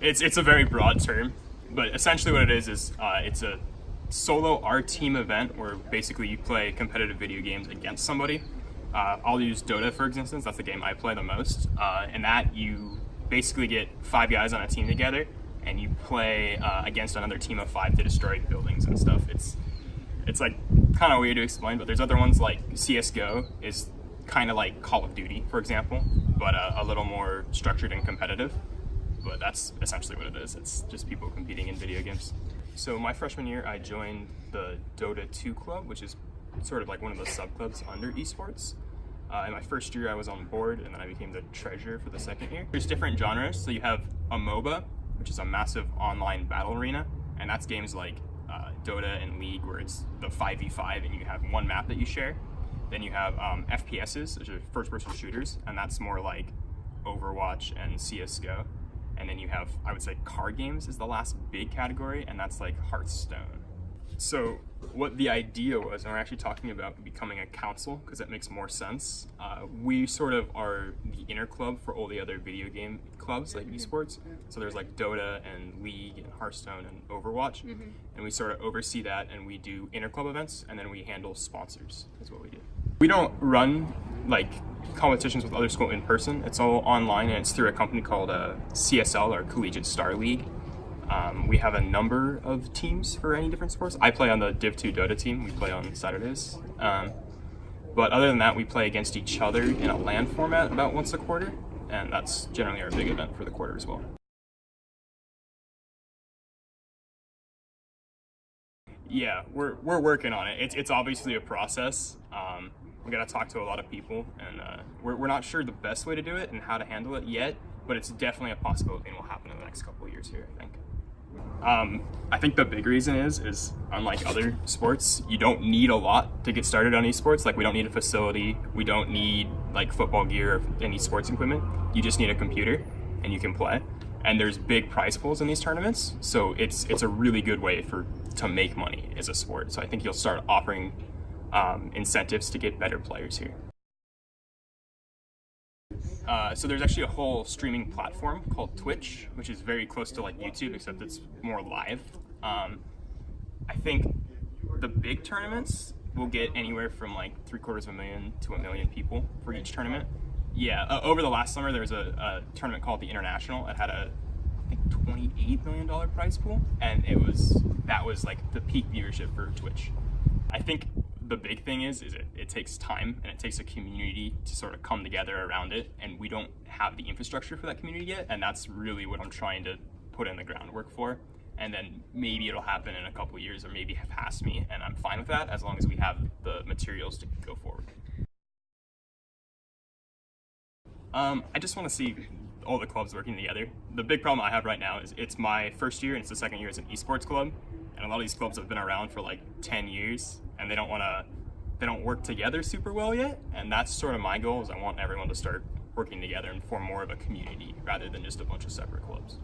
It's a very broad term, but essentially what it is it's a solo our team event where basically you play competitive video games against somebody. I'll use Dota for instance. That's the game I play the most. And that you basically get 5 guys on a team together, and you play against another team of 5 to destroy buildings and stuff. It's like kind of weird to explain, but there's other ones like CS:GO is kind of like Call of Duty, for example, but a little more structured and competitive. But that's essentially what it is. It's just people competing in video games. So my freshman year, I joined the Dota 2 club, which is sort of like one of the sub-clubs under eSports. In my first year, I was on board, and then I became the treasurer for the second year. There's different genres. So you have a MOBA, which is a massive online battle arena, and that's games like Dota and League, where it's the 5v5 and you have one map that you share. Then you have FPSs, which are first-person shooters, and that's more like Overwatch and CS:GO. And then you have, I would say, card games is the last big category, and that's like Hearthstone. So what the idea was, and we're actually talking about becoming a council because it makes more sense. We sort of are the inner club for all the other video game clubs like esports. So there's like Dota and League and Hearthstone and Overwatch. And we sort of oversee that, and we do inter club events, and then we handle sponsors is what we do. We don't run like competitions with other schools in person. It's all online, and it's through a company called CSL, or Collegiate Star League. We have a number of teams for any different sports. I play on the Div 2 Dota team. We play on Saturdays. But other than that, we play against each other in a LAN format about once a quarter, and that's generally our big event for the quarter as well. Yeah, we're working on it. It's obviously a process. We got to talk to a lot of people, and we're not sure the best way to do it and how to handle it yet, but it's definitely a possibility and will happen in the next couple of years here, I think. I think the big reason is unlike other sports, you don't need a lot to get started on esports. Like, we don't need a facility, we don't need like football gear or any sports equipment. You just need a computer and you can play. And there's big prize pools in these tournaments, so it's a really good way to make money as a sport. So I think you'll start offering incentives to get better players here. So there's actually a whole streaming platform called Twitch, which is very close to like YouTube, except it's more live. I think the big tournaments will get anywhere from like 750,000 to 1 million people for each tournament. Yeah, over the last summer there was a tournament called the International. It had I think $28 million prize pool, and that was like the peak viewership for Twitch. I think the big thing is it takes time, and it takes a community to sort of come together around it, and we don't have the infrastructure for that community yet, and that's really what I'm trying to put in the groundwork for. And then maybe it'll happen in a couple of years, or maybe past me, and I'm fine with that as long as we have the materials to go forward. I just want to see all the clubs working together. The big problem I have right now is it's my first year and it's the second year as an esports club, and a lot of these clubs have been around for like 10 years and they don't work together super well yet, and that's sort of my goal. Is I want everyone to start working together and form more of a community rather than just a bunch of separate clubs.